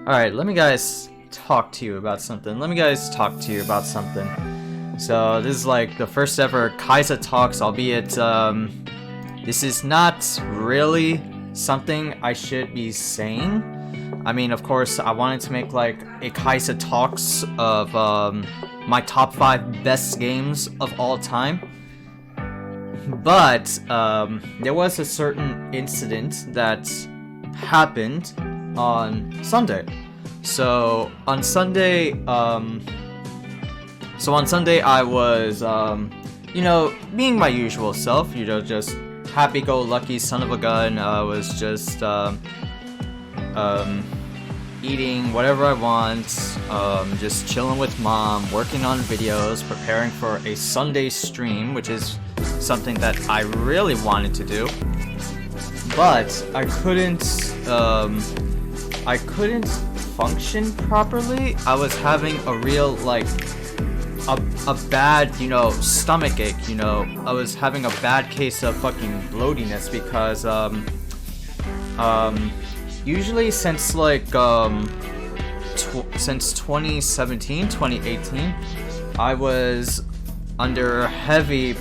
Alright, let me guys talk to you about something. So, this is like the first ever Khaiza talks, albeit, this is not really something I should be saying. I mean, of course, I wanted to make like a Khaiza talks of, my top 5 best games of all time. But, there was a certain incident that happened on Sunday. So on Sunday I was, you know, being my usual self, you know, just happy-go-lucky son of a gun. I was just, eating whatever I want, just chilling with mom, working on videos, preparing for a Sunday stream, which is something that I really wanted to do. But I couldn't function properly. I was having a real, like, a bad, you know, stomach ache, you know. I was having a bad case of fucking bloatiness because, usually since, like, since 2017, 2018, I was under heavy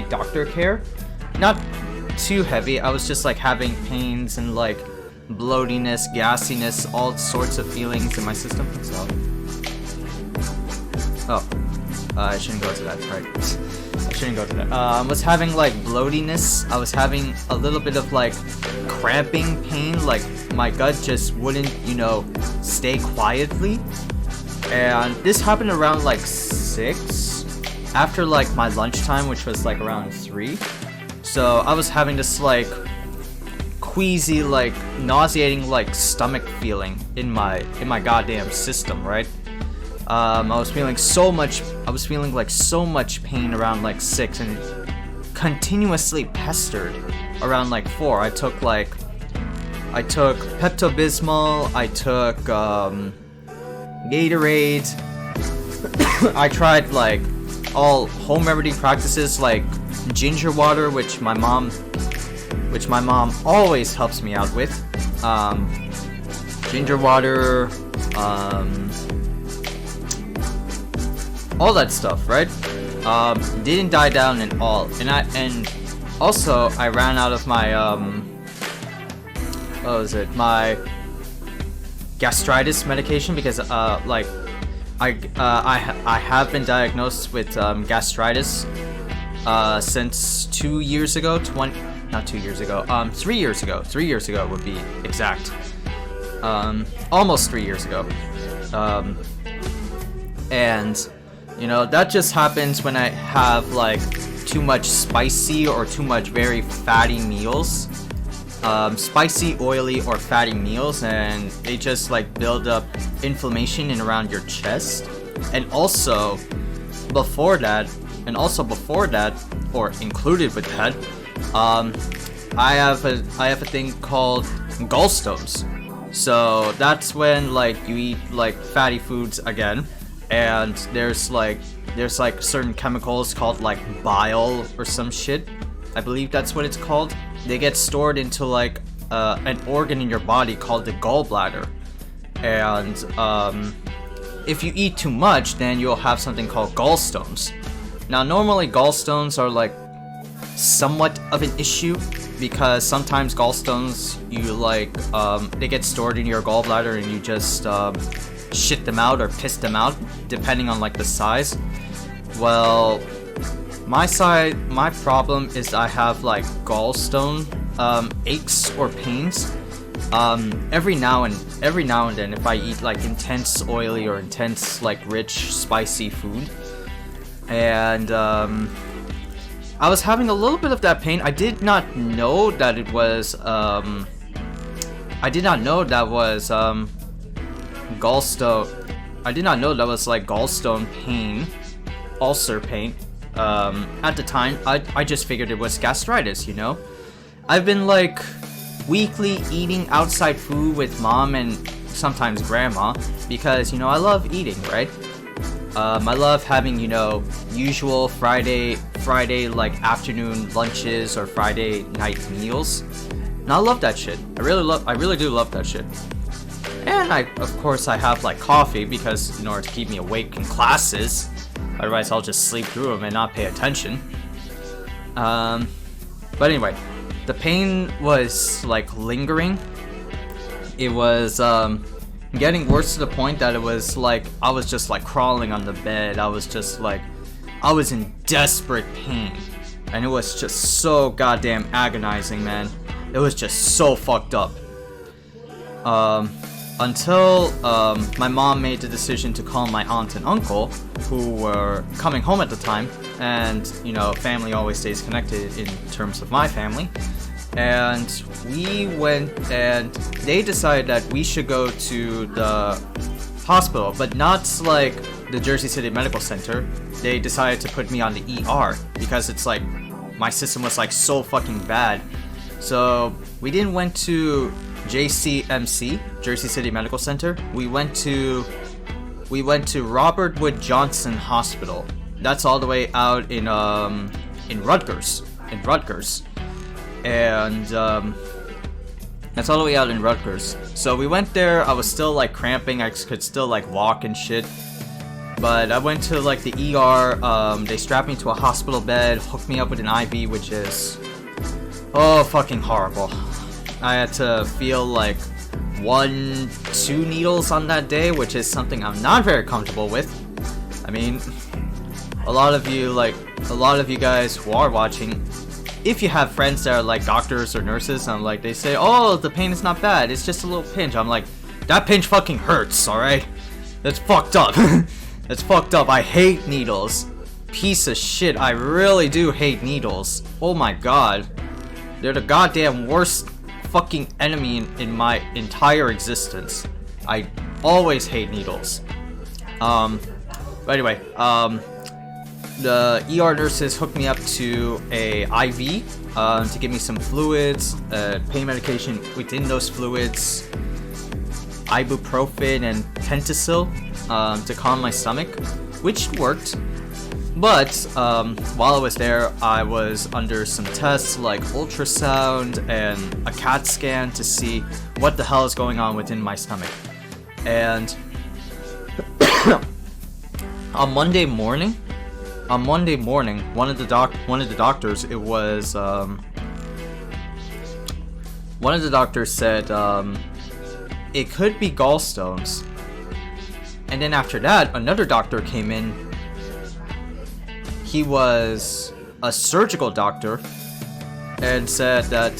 doctor care. Not too heavy, I was just like having pains and like bloatiness, gassiness, all sorts of feelings in my system. I shouldn't go to that, right? I shouldn't go to that. I was having like bloatiness, I was having a little bit of like cramping pain, like my gut just wouldn't, you know, stay quietly. And this happened around like 6, after like my lunchtime, which was like around 3. So I was having this like queasy, like nauseating, like stomach feeling in my goddamn system, right? I was feeling like so much pain around like 6 and continuously pestered around like 4. I took Pepto-Bismol, I took Gatorade. I tried like all home remedy practices like ginger water, which my mom always helps me out with. Ginger water, all that stuff, right? Didn't die down at all, and also I ran out of my my gastritis medication because like I have been diagnosed with gastritis since 2 years ago. 3 years ago. 3 years ago would be exact. Almost 3 years ago. And you know, that just happens when I have like too much spicy or too much very fatty meals. Spicy, oily, or fatty meals, and they just like build up inflammation in around your chest. And also before that, or included with that, I have a thing called gallstones. So that's when like you eat like fatty foods again, and there's like certain chemicals called like bile or some shit. I believe that's what it's called. They get stored into like an organ in your body called the gallbladder, and if you eat too much, then you'll have something called gallstones. Now, normally gallstones are like somewhat of an issue because sometimes gallstones they get stored in your gallbladder and you just shit them out or piss them out depending on like the size. Well, my problem is I have like gallstone aches or pains every now and then if I eat like intense oily or intense like rich spicy food. And I was having a little bit of that pain. I did not know that it was gallstone. I did not know that was like gallstone pain, ulcer pain. At the time, I just figured it was gastritis, you know? I've been like weekly eating outside food with mom and sometimes grandma because, you know, I love eating, right? I love having, you know, usual Friday like afternoon lunches or Friday night meals. And I love that shit. I really do love that shit. And of course I have like coffee because in order to keep me awake in classes, otherwise I'll just sleep through them and not pay attention. But anyway, the pain was like lingering. It was getting worse to the point that it was like I was just like crawling on the bed. I was in desperate pain, and it was just so goddamn agonizing, man. It was just so fucked up. Until my mom made the decision to call my aunt and uncle, who were coming home at the time, and you know, family always stays connected in terms of my family. And we went, and they decided that we should go to the hospital, but not like the Jersey City Medical Center. They decided to put me on the ER because it's like my system was like so fucking bad. So we didn't went to JCMC, Jersey City Medical Center. We went to Robert Wood Johnson Hospital. That's all the way out in Rutgers. And that's all the way out in Rutgers. So we went there. I was still like cramping. I could still like walk and shit. But I went to like the ER. They strapped me to a hospital bed, hooked me up with an IV, which is fucking horrible. I had to feel like 1-2 needles on that day, which is something I'm not very comfortable with. I mean, a lot of you guys who are watching, if you have friends that are like doctors or nurses, I'm like, they say, oh, the pain is not bad, it's just a little pinch. I'm like, that pinch fucking hurts, alright? That's fucked up. That's fucked up. I hate needles. Piece of shit, I really do hate needles. Oh my god. They're the goddamn worst fucking enemy in my entire existence. I always hate needles. But anyway, the ER nurses hooked me up to a IV to give me some fluids, pain medication within those fluids, ibuprofen and Pentacil to calm my stomach, which worked. But while I was there, I was under some tests like ultrasound and a CAT scan to see what the hell is going on within my stomach. And on Monday morning, one of the doctors, it was one of the doctors said it could be gallstones. And then after that, another doctor came in. He was a surgical doctor and said that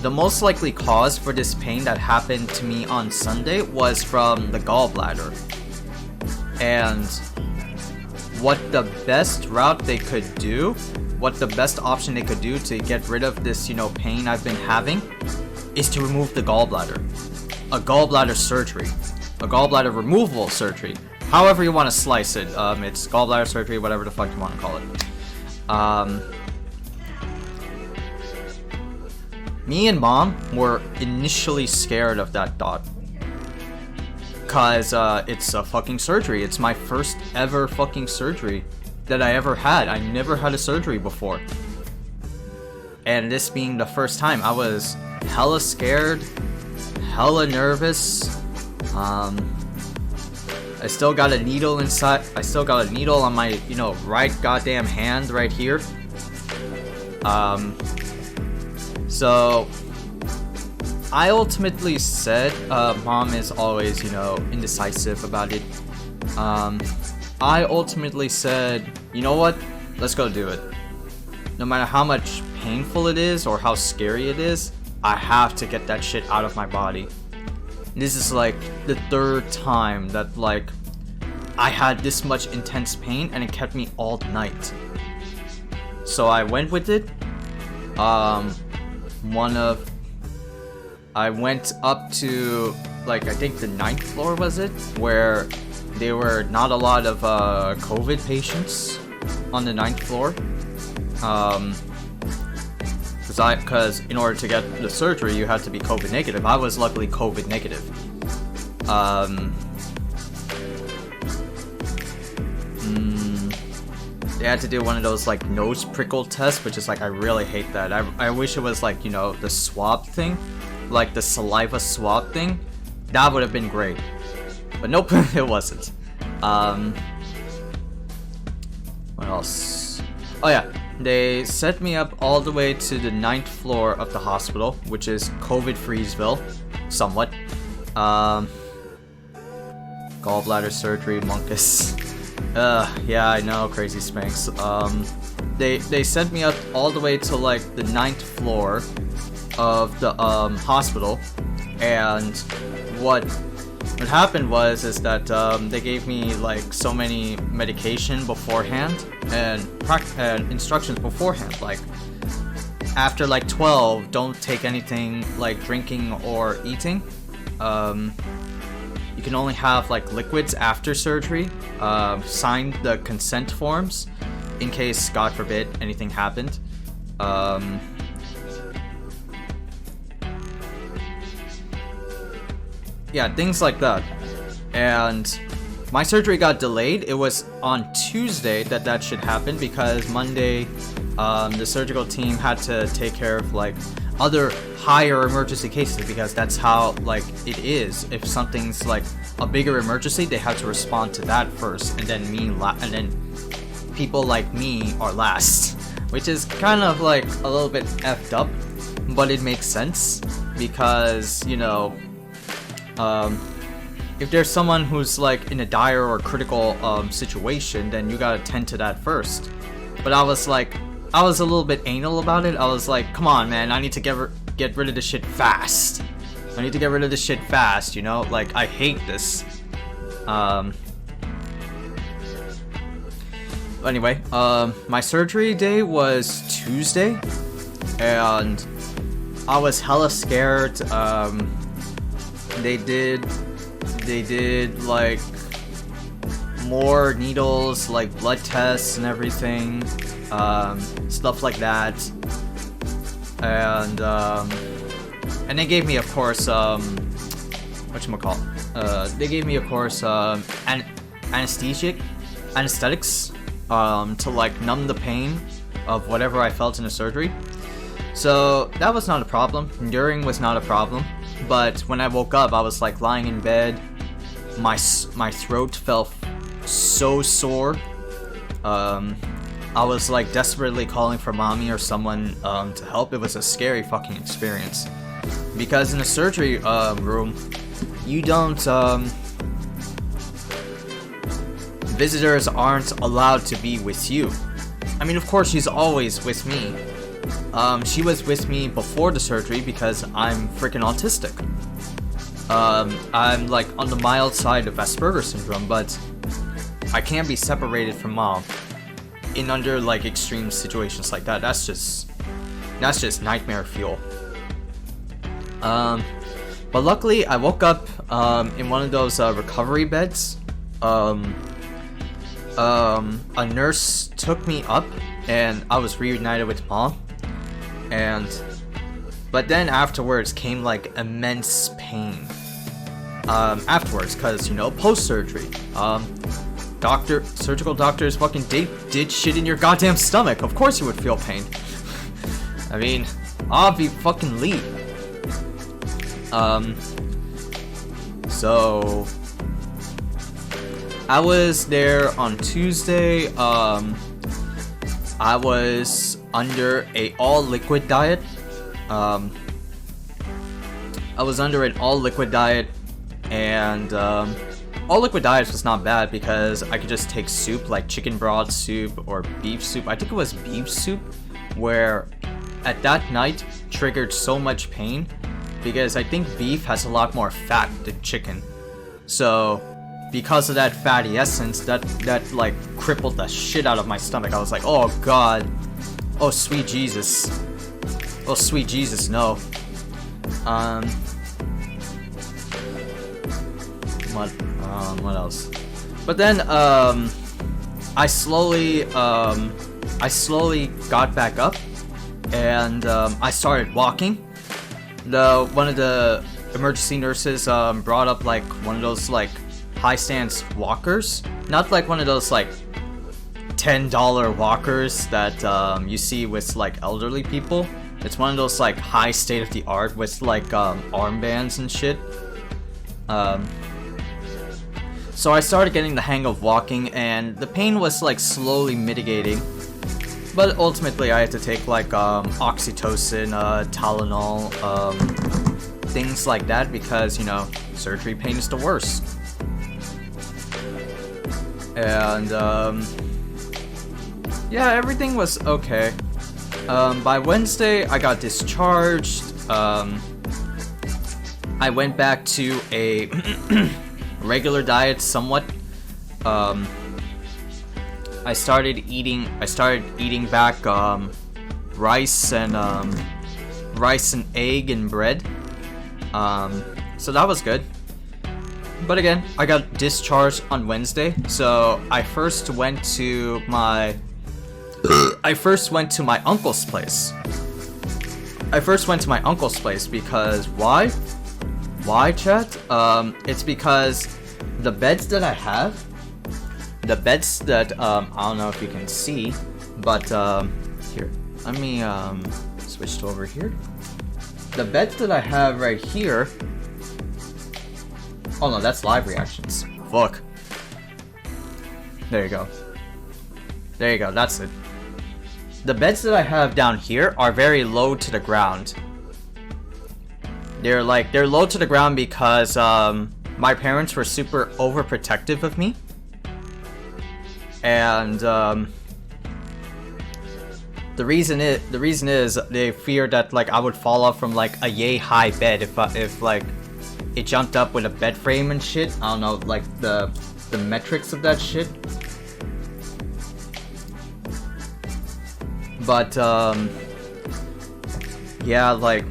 the most likely cause for this pain that happened to me on Sunday was from the gallbladder. And what the best route they could do, what the best option they could do to get rid of this, pain I've been having, is to remove the gallbladder. A gallbladder surgery. A gallbladder removal surgery. However you want to slice it. It's gallbladder surgery, whatever the fuck you want to call it. Me and Mom were initially scared of that thought. Cause it's a fucking surgery. It's my first ever fucking surgery that I ever had. I never had a surgery before. And this being the first time, I was hella scared, hella nervous. I still got a needle inside. I still got a needle on my, right goddamn hand right here. So I ultimately said, Mom is always, indecisive about it. I ultimately said, you know what? Let's go do it. No matter how much painful it is or how scary it is, I have to get that shit out of my body. This is like the third time that like I had this much intense pain and it kept me all night. So I went with it. I went up to like I think the 9th floor was it, where there were not a lot of COVID patients on the 9th floor. Because in order to get the surgery, you had to be COVID negative. I was luckily COVID negative. they had to do one of those like nose prickle tests, which is like, I really hate that. I wish it was like, you know, the swab thing, like the saliva swab thing. That would have been great, but nope, it wasn't. What else? Oh yeah, they set me up all the way to the 9th floor of the hospital, which is COVID Freezeville, somewhat. Gallbladder surgery, Monkus. Yeah, I know, crazy Spanx. They sent me up all the way to like the 9th floor of the hospital, and what happened is that they gave me like so many medication beforehand and instructions beforehand, like after like 12, don't take anything like drinking or eating. You can only have like liquids after surgery. Sign the consent forms in case, God forbid, anything happened. Yeah, things like that. And my surgery got delayed. It was on Tuesday that should happen, because Monday the surgical team had to take care of like other higher emergency cases, because that's how like it is. If something's like a bigger emergency, they have to respond to that first, and then and then people like me are last, which is kind of like a little bit effed up, but it makes sense because, you know, if there's someone who's like in a dire or critical situation, then you gotta tend to that first. But I was a little bit anal about it. I was like, come on, man, I need to get rid of this shit fast. I need to get rid of this shit fast, you know? Like, I hate this. Anyway, my surgery day was Tuesday, and I was hella scared. They did like more needles, like blood tests and everything, stuff like that, and they gave me, of course, whatchamacallit, they gave me, of course, anesthetics, to like numb the pain of whatever I felt in the surgery. So that was not a problem. Enduring was not a problem. But when I woke up, I was like lying in bed. My throat felt so sore. I was like desperately calling for mommy or someone to help. It was a scary fucking experience, because in the surgery room, you don't visitors aren't allowed to be with you. I mean, of course, she's always with me. She was with me before the surgery because I'm freaking autistic. I'm like on the mild side of Asperger's syndrome, but I can't be separated from mom in under like extreme situations like that. That's just nightmare fuel. But luckily I woke up in one of those recovery beds. A nurse took me up and I was reunited with mom. But then afterwards came like immense pain. Afterwards, cause you know, post-surgery, surgical doctors fucking did shit in your goddamn stomach. Of course you would feel pain. I mean, obvi-fucking-ly. So I was there on Tuesday. I was under a all-liquid diet. I was under an all-liquid diet, and all-liquid diet was not bad because I could just take soup, like chicken broth soup or beef soup. I think it was beef soup, where at that night triggered so much pain because I think beef has a lot more fat than chicken. So because of that fatty essence, that like crippled the shit out of my stomach. I was like, oh god, oh sweet Jesus, oh sweet Jesus, no. What else? But then I slowly got back up, and I started walking. One of the emergency nurses brought up like one of those like high stance walkers, not like one of those like $10 walkers that you see with like elderly people. It's one of those like high state of the art with like armbands and shit. So I started getting the hang of walking, and the pain was like slowly mitigating. But ultimately I had to take like oxytocin, Tylenol, things like that, because, you know, surgery pain is the worst. And yeah, everything was okay. By Wednesday I got discharged. I went back to a regular diet somewhat. I started eating back rice and egg and bread. So that was good. But again, I got discharged on Wednesday, so I first went to my uncle's place. Because why? Why, chat? It's because the beds that I have, I don't know if you can see, but here, let me switch to over here. The beds that I have right here. Oh no, that's live reactions. Fuck. There you go. That's it. The beds that I have down here are very low to the ground. They're low to the ground because my parents were super overprotective of me. And the reason is they feared that like I would fall off from like a yay high bed if like it jumped up with a bed frame and shit. I don't know, like the metrics of that shit. But yeah, like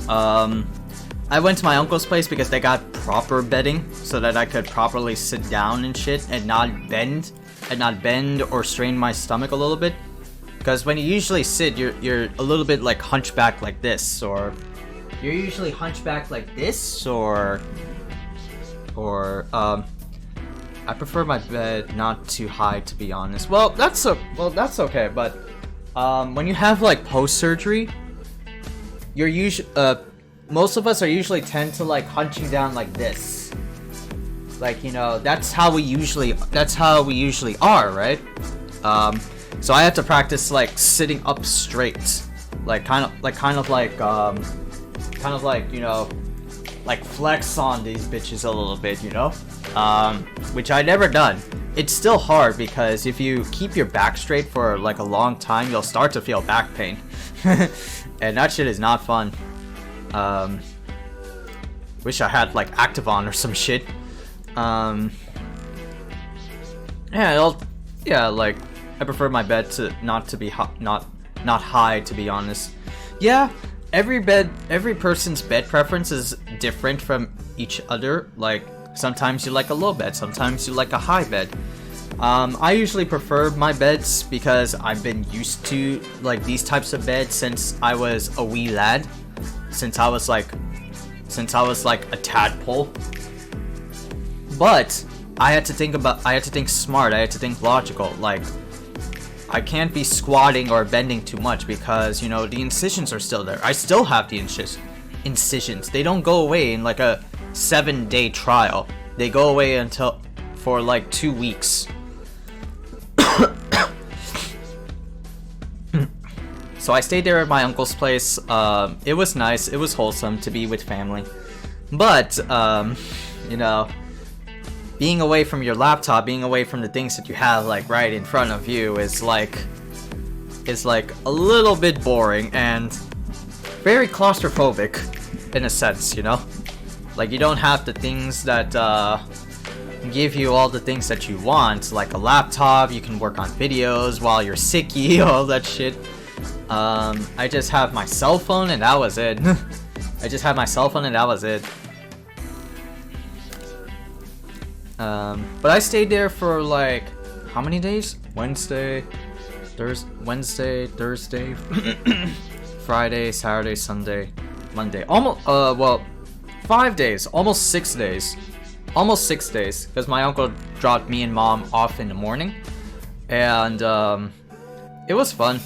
I went to my uncle's place because they got proper bedding so that I could properly sit down and shit and not bend or strain my stomach a little bit. Because when you usually sit, you're a little bit like hunchback like this, or you're usually hunchback like this, or I prefer my bed not too high, to be honest. Well, that's okay, but when you have like post-surgery, you're usually most of us are usually tend to like hunching down like this. Like, you know, that's how we usually are, right? So I have to practice like sitting up straight, kind of like, you know, like flex on these bitches a little bit, you know, which I never done. It's still hard because if you keep your back straight for like a long time, you'll start to feel back pain, and that shit is not fun. Wish I had like Activon or some shit. Yeah, like I prefer my bed to not to be not high, to be honest. Yeah, every person's bed preference is different from each other. Like sometimes you like a low bed, sometimes you like a high bed. I usually prefer my beds because I've been used to like these types of beds since I was a wee lad, since I was like a tadpole. But I had to think smart, I had to think logical. Like, I can't be squatting or bending too much because, you know, the incisions are still there. I still have the incisions. They don't go away in like a 7-day trial. They go away for like 2 weeks. So I stayed there at my uncle's place. It was nice. It was wholesome to be with family. But, you know, being away from your laptop, being away from the things that you have like right in front of you is like a little bit boring and very claustrophobic in a sense, you know? Like, you don't have the things that give you all the things that you want, like a laptop. You can work on videos while you're sicky, all that shit. I just have my cell phone and that was it. But I stayed there for like, how many days? Wednesday, Thursday, Friday, Saturday, Sunday, Monday. Almost, well, 5 days, almost 6 days. almost 6 days, because my uncle dropped me and mom off in the morning, and it was fun.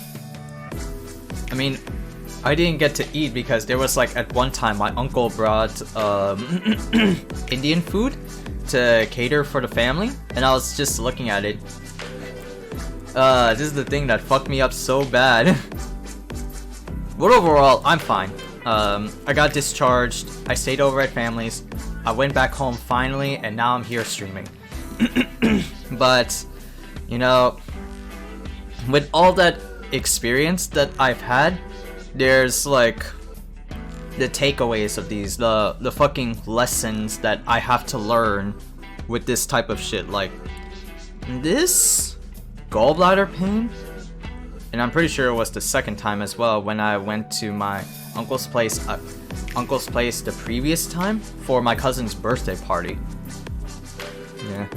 I mean, I didn't get to eat because there was like, at one time my uncle brought Indian food to cater for the family, and I was just looking at it. This is the thing that fucked me up so bad. But overall, I'm fine. I got discharged, I stayed over at family's, I went back home finally, and now I'm here streaming. But, you know, with all that experience that I've had, there's like the takeaways of these, the fucking lessons that I have to learn with this type of shit. Like, this gallbladder pain, and I'm pretty sure it was the second time as well when I went to my uncle's place the previous time for my cousin's birthday party. Yeah.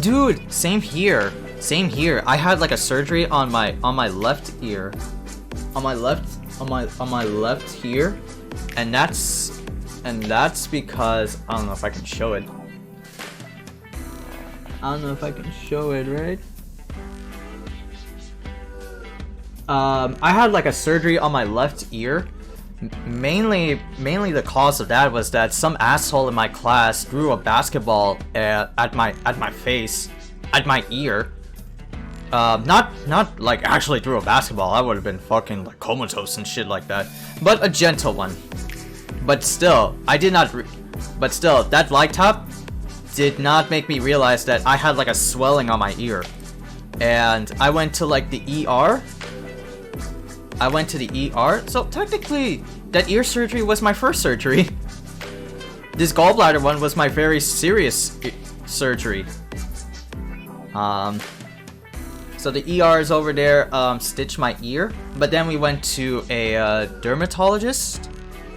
Dude, same here. Same here. I had like a surgery on my left ear. On my left here. And that's because I don't know if I can show it. I don't know if I can show it, right? I had like a surgery on my left ear. Mainly the cause of that was that some asshole in my class threw a basketball at my face, at my ear. Not like actually threw a basketball. I would have been fucking like comatose and shit like that. But a gentle one. But still, but still, that light top did not make me realize that I had like a swelling on my ear. And I went to like the ER. So technically, that ear surgery was my first surgery. This gallbladder one was my very serious surgery. So the ER is over there, stitched my ear. But then we went to a dermatologist.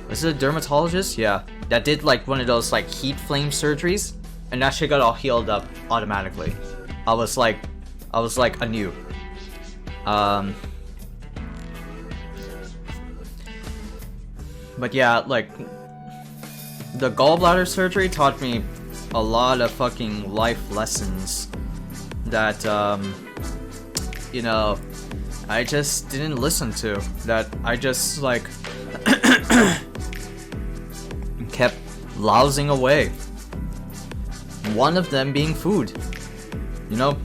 Was it a dermatologist? Yeah. That did like one of those like heat flame surgeries. And that shit got all healed up automatically. I was like anew. But yeah, like, the gallbladder surgery taught me a lot of fucking life lessons that, you know, I just didn't listen to. That I just, like, kept lousing away. One of them being food, you know?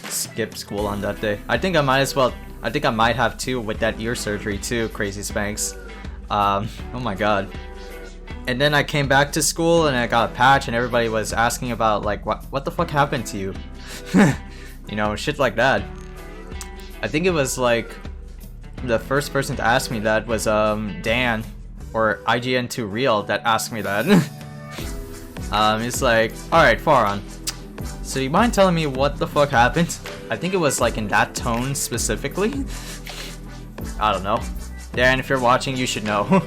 Skipped school on that day. I think I might have too with that ear surgery too, Crazy Spanks. Oh my god. And then I came back to school and I got a patch and everybody was asking about like what the fuck happened to you? You know, shit like that. I think it was like the first person to ask me that was Dan or IGN2 Real that asked me that. It's like, alright, Faron, so you mind telling me what the fuck happened? I think it was like in that tone specifically. I don't know. Dan, if you're watching, you should know.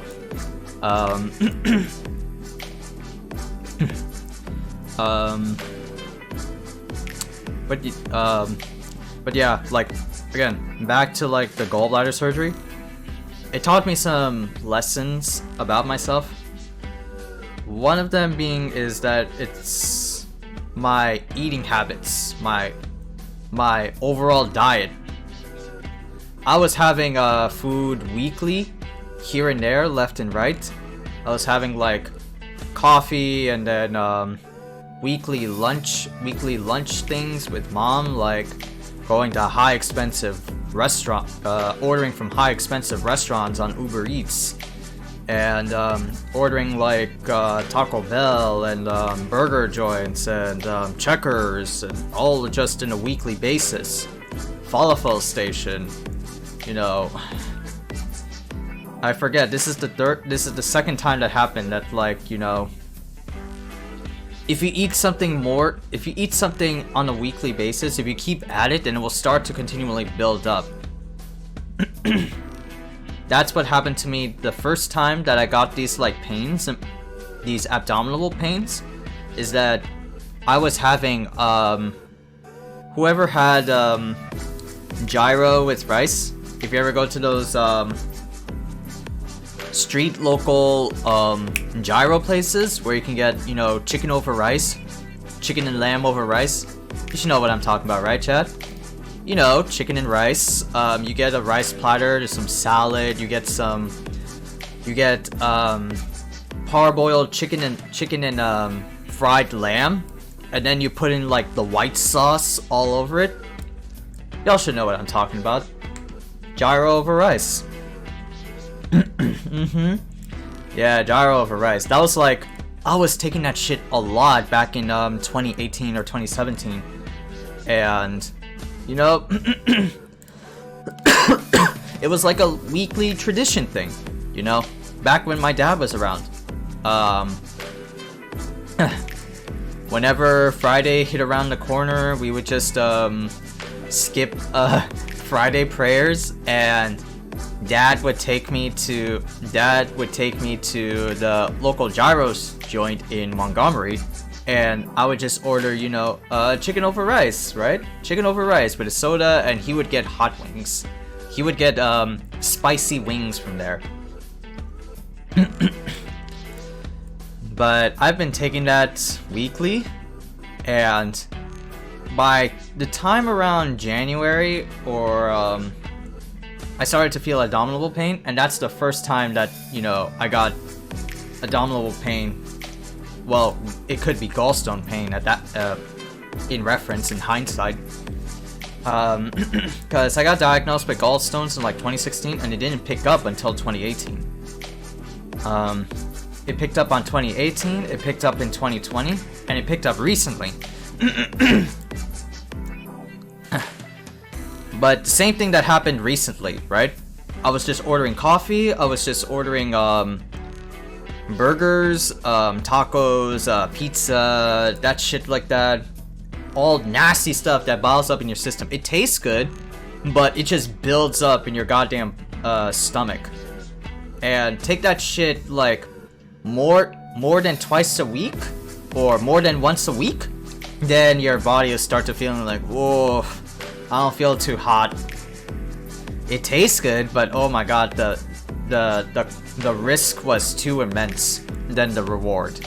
But yeah, like, again, back to like the gallbladder surgery. It taught me some lessons about myself. One of them being is that it's my eating habits, my overall diet. I was having food weekly, here and there, left and right. I was having like coffee and then weekly lunch things with mom, like going to high expensive restaurant, ordering from high expensive restaurants on Uber Eats, and ordering like Taco Bell and burger joints and Checkers, and all just in a weekly basis. Falafel station, you know. I forget. This is the second time that happened. That, like, you know, if you eat something on a weekly basis, if you keep at it, then it will start to continually build up. That's what happened to me the first time that I got these like pains, these abdominal pains, is that I was having whoever had gyro with rice. If you ever go to those street local gyro places where you can get, you know, chicken over rice, chicken and lamb over rice. You should know what I'm talking about, right, chat? You know, chicken and rice. You get a rice platter, there's some salad, you get parboiled chicken and fried lamb, and then you put in like the white sauce all over it. Y'all should know what I'm talking about. Gyro over rice. Yeah, gyro over rice. That was like, I was taking that shit a lot back in 2018 or 2017, and you know, it was like a weekly tradition thing, you know, back when my dad was around. Whenever Friday hit around the corner, we would just skip Friday prayers, and Dad would take me to the local gyros joint in Montgomery, and I would just order, you know, chicken over rice, right? Chicken over rice with a soda, and he would get hot wings. He would get spicy wings from there. But I've been taking that weekly, and by the time around January or I started to feel abdominal pain, and that's the first time that, you know, I got abdominal pain. Well, it could be gallstone pain at that in reference, in hindsight, because I got diagnosed with gallstones in like 2016, and it didn't pick up until 2018. It picked up on 2018, it picked up in 2020, and it picked up recently. But the same thing that happened recently, right? I was just ordering coffee, I was just ordering burgers, tacos, pizza, that shit like that. All nasty stuff that boils up in your system. It tastes good, but it just builds up in your goddamn stomach. And take that shit like more than twice a week, or more than once a week, then your body will start to feeling like, whoa, I don't feel too hot. It tastes good, but oh my god, the risk was too immense than the reward.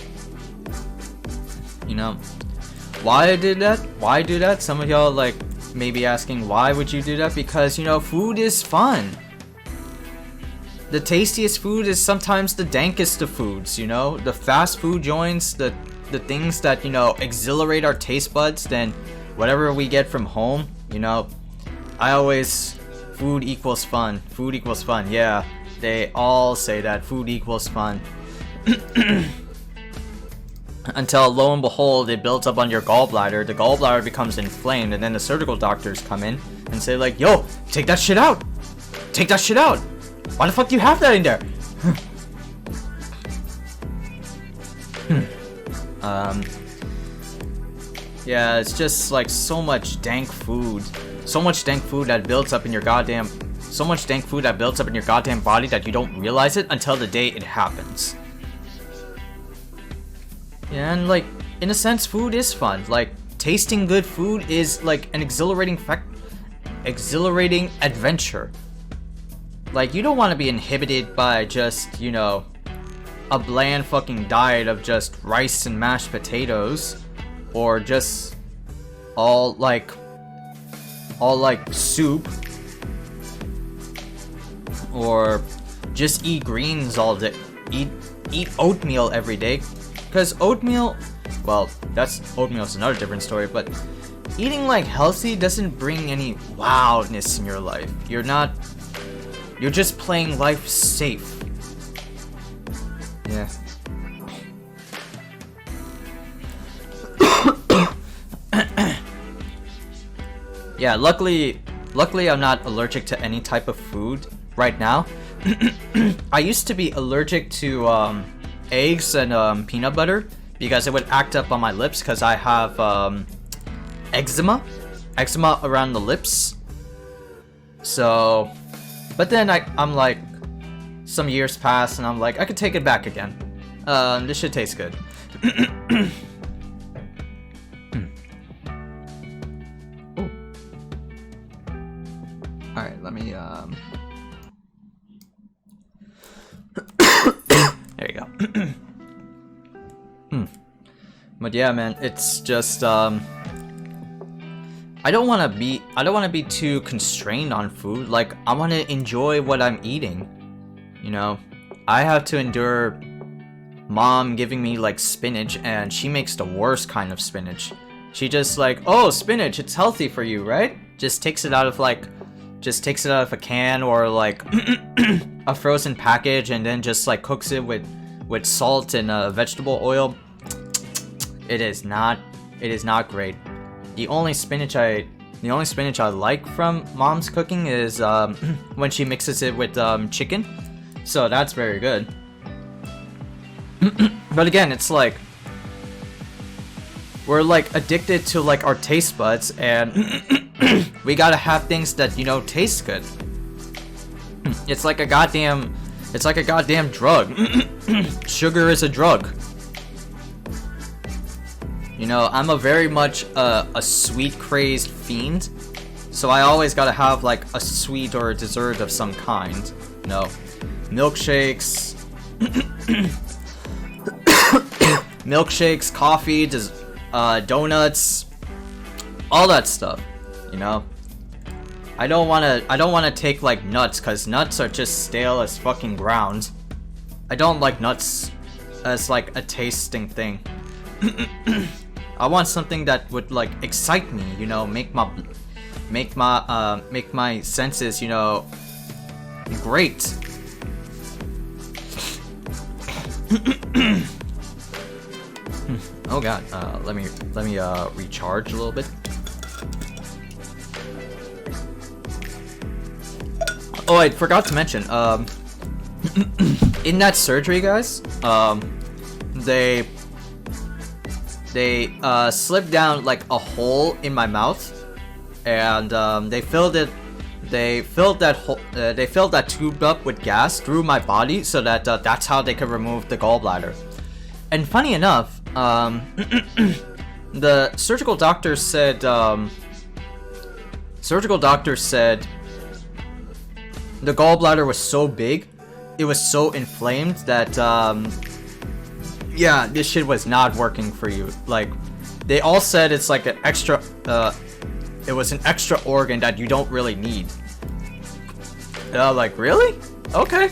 You know, why I did that? Why do that? Some of y'all like maybe asking, why would you do that? Because, you know, food is fun. The tastiest food is sometimes the dankest of foods, you know? The fast food joints, the things that, you know, exhilarate our taste buds than whatever we get from home, you know? I always, food equals fun. Food equals fun, yeah. They all say that, food equals fun. Until lo and behold, it builds up on your gallbladder, the gallbladder becomes inflamed, and then the surgical doctors come in and say like, yo, take that shit out! Take that shit out! Why the fuck do you have that in there? Yeah, it's just like so much dank food. So much dank food that builds up in your goddamn... So much dank food that builds up in your goddamn body that you don't realize it until the day it happens. Yeah, and like, in a sense, food is fun. Like, tasting good food is like an exhilarating adventure. Like, you don't want to be inhibited by just, you know, a bland fucking diet of just rice and mashed potatoes, or just all like soup, or just eat greens all day, eat oatmeal every day. Because oatmeal, well, oatmeal's another different story, but eating like healthy doesn't bring any wildness in your life. You're just playing life safe. Yeah. Yeah, luckily I'm not allergic to any type of food right now. I used to be allergic to eggs and peanut butter because it would act up on my lips because I have eczema around the lips. So, but then I'm like, some years pass and I'm like, I could take it back again. This shit tastes good. Alright, let me But yeah, man, it's just I don't want to be too constrained on food. Like, I want to enjoy what I'm eating. You know, I have to endure mom giving me like spinach, and she makes the worst kind of spinach. She just like, oh, spinach, it's healthy for you, right? Just takes it out of a can or like a frozen package, and then just like cooks it with salt and vegetable oil. It is not great. The only spinach I like from mom's cooking is when she mixes it with chicken. So that's very good. But again, it's like we're like addicted to like our taste buds, and we gotta have things that, you know, taste good. It's like a goddamn drug. Sugar is a drug. You know, I'm a very much a sweet crazed fiend, so I always gotta have like a sweet or a dessert of some kind. You know, milkshakes, coffee, donuts, all that stuff. You know, I don't wanna take like nuts, cause nuts are just stale as fucking ground. I don't like nuts as like a tasting thing. I want something that would like excite me, you know, make my senses, you know, great. Oh god, let me recharge a little bit. Oh, I forgot to mention, in that surgery, guys, they slipped down like a hole in my mouth, and they filled that tube up with gas through my body, so that that's how they could remove the gallbladder. And funny enough, the surgical doctor said the gallbladder was so big, it was so inflamed that yeah, this shit was not working for you. Like, they all said it's like an extra, it was an extra organ that you don't really need. Like, really? Okay.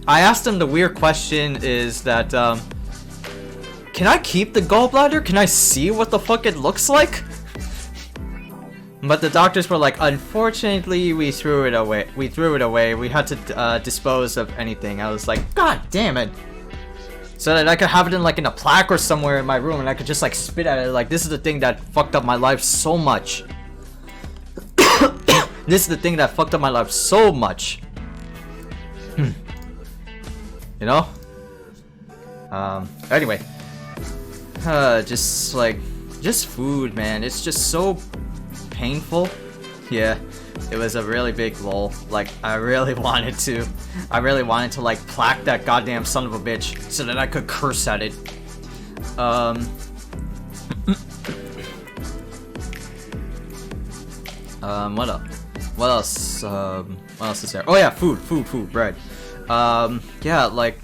I asked them the weird question is that, can I keep the gallbladder? Can I see what the fuck it looks like? But the doctors were like, unfortunately, we threw it away. We had to dispose of anything. I was like, god damn it. So that I could have it in like in a plaque or somewhere in my room, and I could just like spit at it. Like, this is the thing that fucked up my life so much. This is the thing that fucked up my life so much. You know? Anyway. Just food, man. It's just so painful. Yeah, it was a really big lol. Like, I really wanted to like plaque that goddamn son of a bitch so that I could curse at it. What else? What else is there? Oh yeah, food, bread. Yeah, like,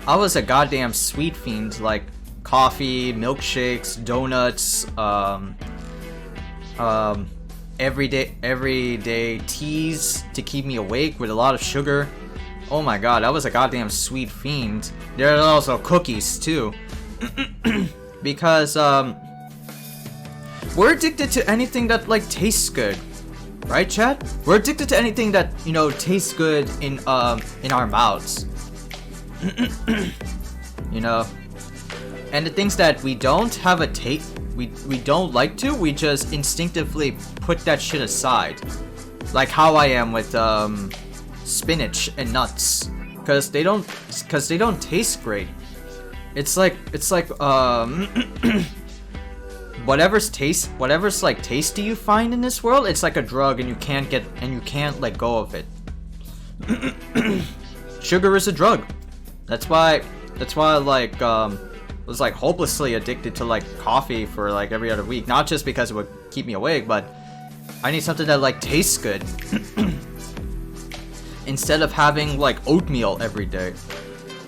I was a goddamn sweet fiend, like coffee, milkshakes, donuts, everyday teas to keep me awake with a lot of sugar. Oh my god, I was a goddamn sweet fiend. There are also cookies too. Because we're addicted to anything that like tastes good. Right, Chad? We're addicted to anything that, you know, tastes good in our mouths. You know? And the things that we don't have a taste, we don't like to, we just instinctively put that shit aside. Like how I am with spinach and nuts, because they don't taste great. It's like whatever's like tasty you find in this world, it's like a drug, and you can't let go of it. Sugar is a drug. That's why I like was like hopelessly addicted to like coffee for like every other week. Not just because it would keep me awake, but I need something that like tastes good. Instead of having like oatmeal every day.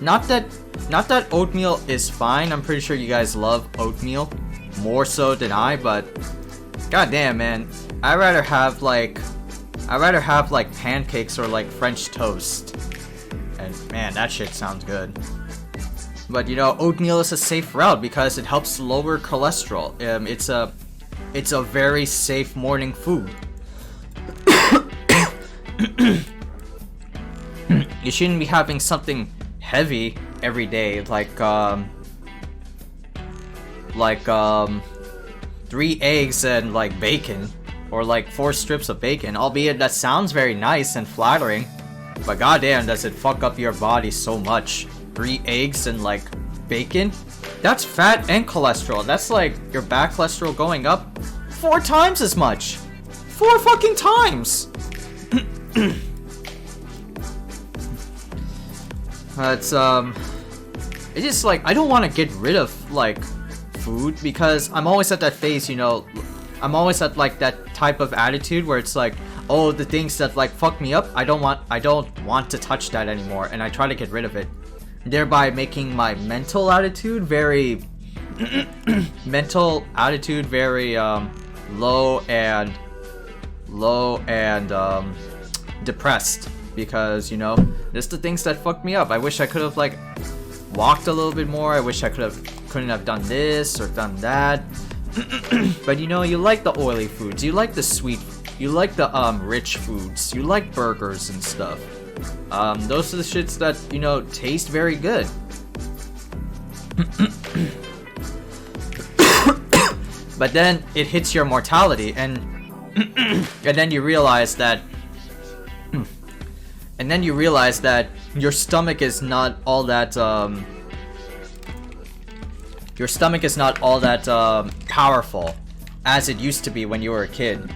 Not that Not that oatmeal is fine. I'm pretty sure you guys love oatmeal more so than I, but goddamn, man, I'd rather have like pancakes or like French toast. And man, that shit sounds good. But you know, oatmeal is a safe route because it helps lower cholesterol. It's a very safe morning food. You shouldn't be having something heavy every day, like 3 eggs and like bacon, or like 4 strips of bacon. Albeit that sounds very nice and flattering, but goddamn, does it fuck up your body so much. 3 eggs and like bacon? That's fat and cholesterol. That's like your bad cholesterol going up 4 times as much. 4 fucking times. It's just like, I don't want to get rid of like food because I'm always at that phase, you know, I'm always at like that type of attitude where it's like, oh, the things that like fuck me up, I don't want to touch that anymore, and I try to get rid of it, thereby making my mental attitude very low and depressed, because you know, there's the things that fucked me up. I wish I could have like walked a little bit more. I wish I couldn't have done this or done that. But you know, you like the oily foods, you like the sweet, you like the rich foods, you like burgers and stuff. Those are the shits that, you know, taste very good. But then it hits your mortality, and then you realize that your stomach is not all that powerful as it used to be when you were a kid.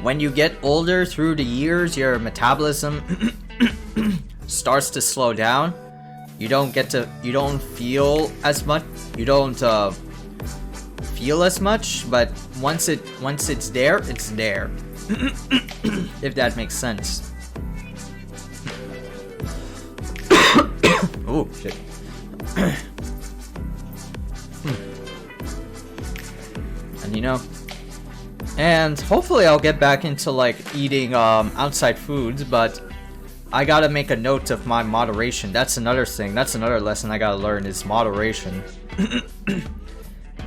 When you get older through the years, your metabolism starts to slow down. You don't feel as much. You don't feel as much, but once it's there, it's there. If that makes sense. Oh shit. And you know, and hopefully I'll get back into like eating outside foods, but I gotta make a note of my moderation. That's another thing. That's another lesson I gotta learn, is moderation.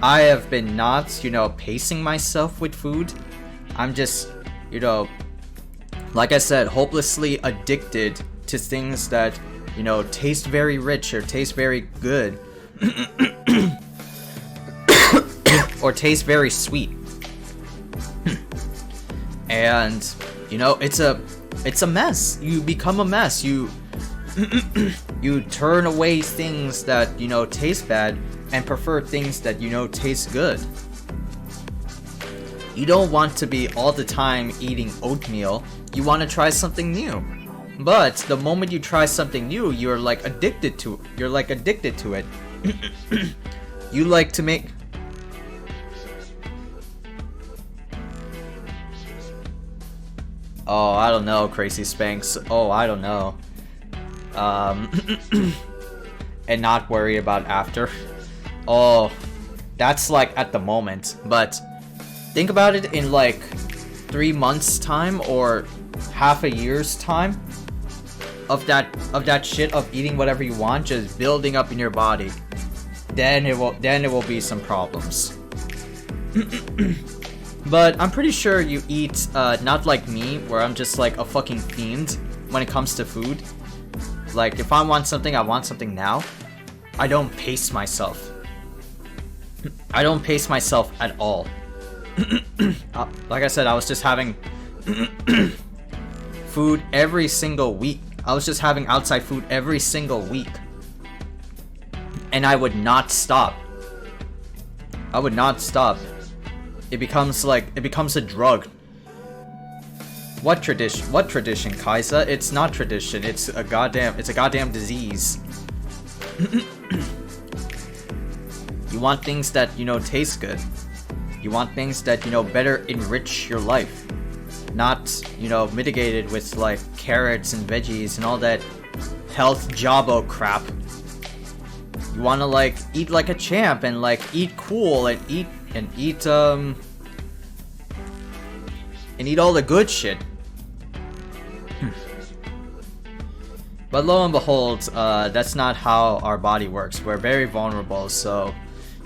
I have been not, you know, pacing myself with food. I'm just, you know, like I said, hopelessly addicted to things that, you know, taste very rich or taste very good. Or taste very sweet. And, you know, it's a mess. You become a mess. You turn away things that, you know, taste bad and prefer things that, you know, taste good. You don't want to be all the time eating oatmeal. You want to try something new. But the moment you try something new, you're like addicted to it. You like to make... Oh, I don't know, Crazy Spanks. Oh, I don't know. And not worry about after. Oh, that's like at the moment. But think about it in like 3 months time or half a year's time of that shit of eating whatever you want just building up in your body. Then it will be some problems. But I'm pretty sure you eat not like me, where I'm just like a fucking fiend when it comes to food. Like if I want something, I want something now. I don't pace myself. I don't pace myself at all. Like I said, I was just having food every single week. I was just having outside food every single week. And I would not stop. I would not stop. It becomes a drug. What tradition, Khaiza? It's not tradition, it's a goddamn disease. You want things that, you know, taste good. You want things that, you know, better enrich your life. Not, you know, mitigated with like carrots and veggies and all that health jobbo crap. You wanna like eat like a champ and like eat cool and eat all the good shit. But lo and behold, that's not how our body works. We're very vulnerable, so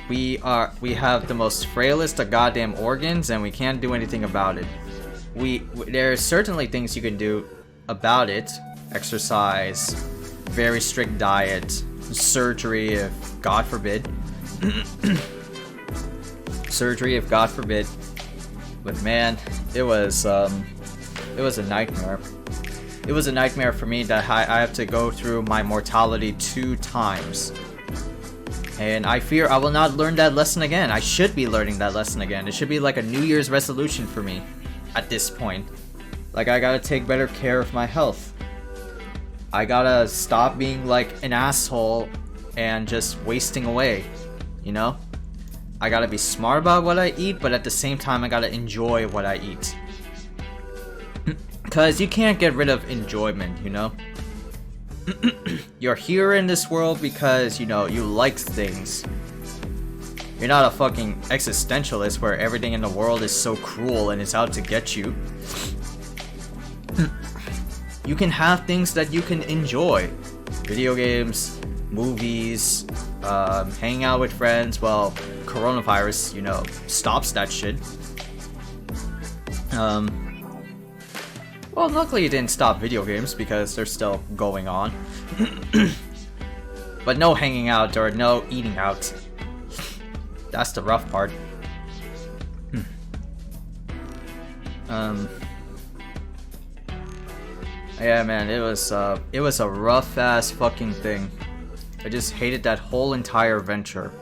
we have the most frailest of goddamn organs, and we can't do anything about it. There are certainly things you can do about it. Exercise, very strict diet, surgery if God forbid. Surgery if God forbid. But man, it was a nightmare. It was a nightmare for me that I have to go through my mortality 2 times. And I fear I will not learn that lesson again. I should be learning that lesson again. It should be like a New Year's resolution for me at this point. Like, I gotta take better care of my health. I gotta stop being like an asshole and just wasting away, you know? I gotta be smart about what I eat, but at the same time I gotta enjoy what I eat. Because you can't get rid of enjoyment, you know? You're here in this world because, you know, you like things. You're not a fucking existentialist where everything in the world is so cruel and is out to get you. You can have things that you can enjoy. Video games, movies, hanging out with friends. Well, coronavirus, you know, stops that shit. Well, luckily it didn't stop video games because they're still going on. But no hanging out or no eating out. That's the rough part. Yeah, man, it was a rough ass fucking thing. I just hated that whole entire venture.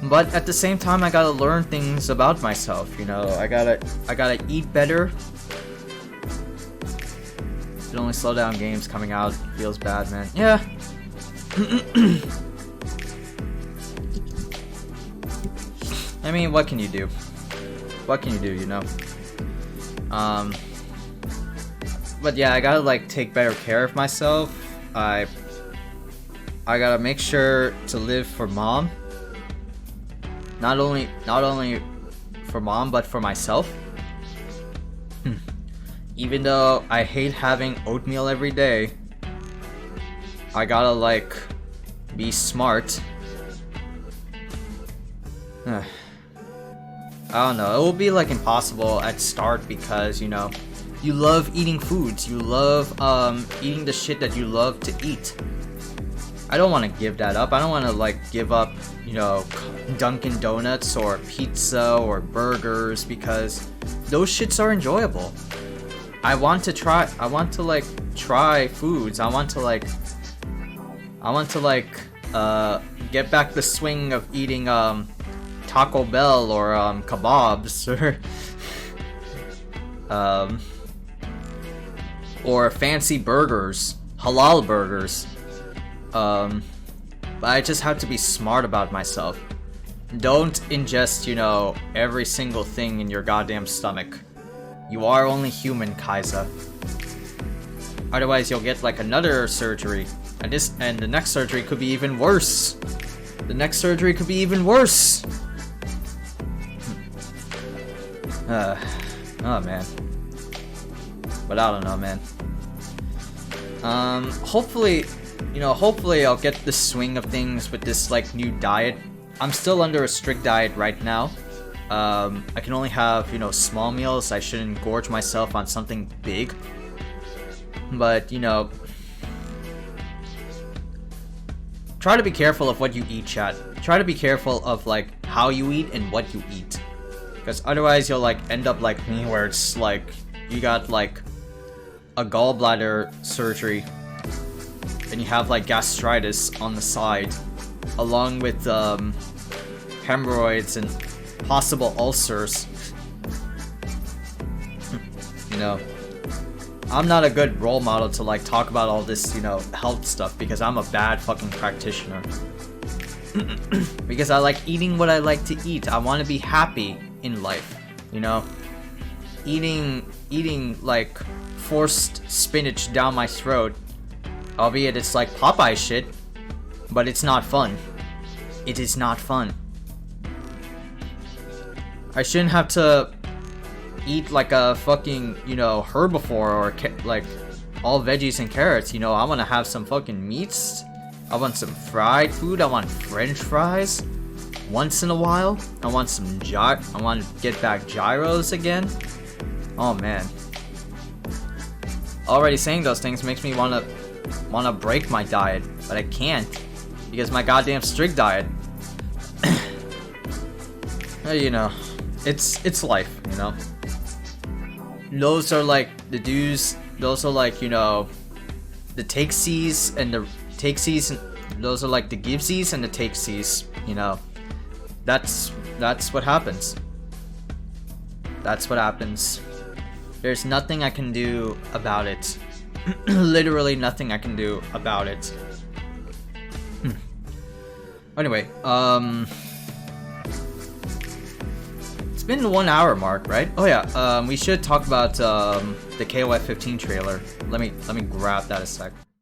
But at the same time, I gotta learn things about myself. You know, I gotta eat better. Should only slow down games coming out. Feels bad, man. Yeah. I mean, what can you do? What can you do, you know? But yeah, I gotta like take better care of myself. I gotta make sure to live for mom. Not only for mom, but for myself. Even though I hate having oatmeal every day, I gotta like be smart. I don't know, it will be like impossible at start because, you know, you love eating foods, you love eating the shit that you love to eat. I don't want to give that up. I don't want to like give up, you know, Dunkin' Donuts or pizza or burgers because those shits are enjoyable. I want to like try foods. I want to get back the swing of eating Taco Bell or kebabs or fancy burgers, halal burgers. But I just have to be smart about myself. Don't ingest, you know, every single thing in your goddamn stomach. You are only human, Khaiza. Otherwise, you'll get like another surgery, and the next surgery could be even worse. The next surgery could be even worse. Oh man. But I don't know, man. Hopefully I'll get the swing of things with this like new diet. I'm still under a strict diet right now. I can only have, you know, small meals. I shouldn't gorge myself on something big. But, you know, try to be careful of what you eat, chat. Try to be careful of like how you eat and what you eat. Because otherwise you'll like end up like me where it's like you got like a gallbladder surgery and you have like gastritis on the side along with hemorrhoids and possible ulcers. You know, I'm not a good role model to like talk about all this, you know, health stuff because I'm a bad fucking practitioner. Because I like eating what I like to eat. I want to be happy in life, you know. Eating like forced spinach down my throat Albeit it's like Popeye shit, but it's not fun. It is not fun. I shouldn't have to eat like a fucking, you know, herbivore or like all veggies and carrots. You know, I want to have some fucking meats. I want some fried food. I want French fries. Once in a while, I want some I want to get back gyros again. Oh man. Already saying those things makes me wanna break my diet, but I can't because my goddamn strict diet. You know, it's life, you know. Those are like the do's. Those are like, you know, the takesies and the takesies. Those are like the givesies and the takesies. You know, that's what happens. That's what happens. There's nothing I can do about it. Literally nothing I can do about it. Anyway, it's been the 1 hour mark, right? Oh yeah, we should talk about the KOF 15 trailer. Let me grab that a sec.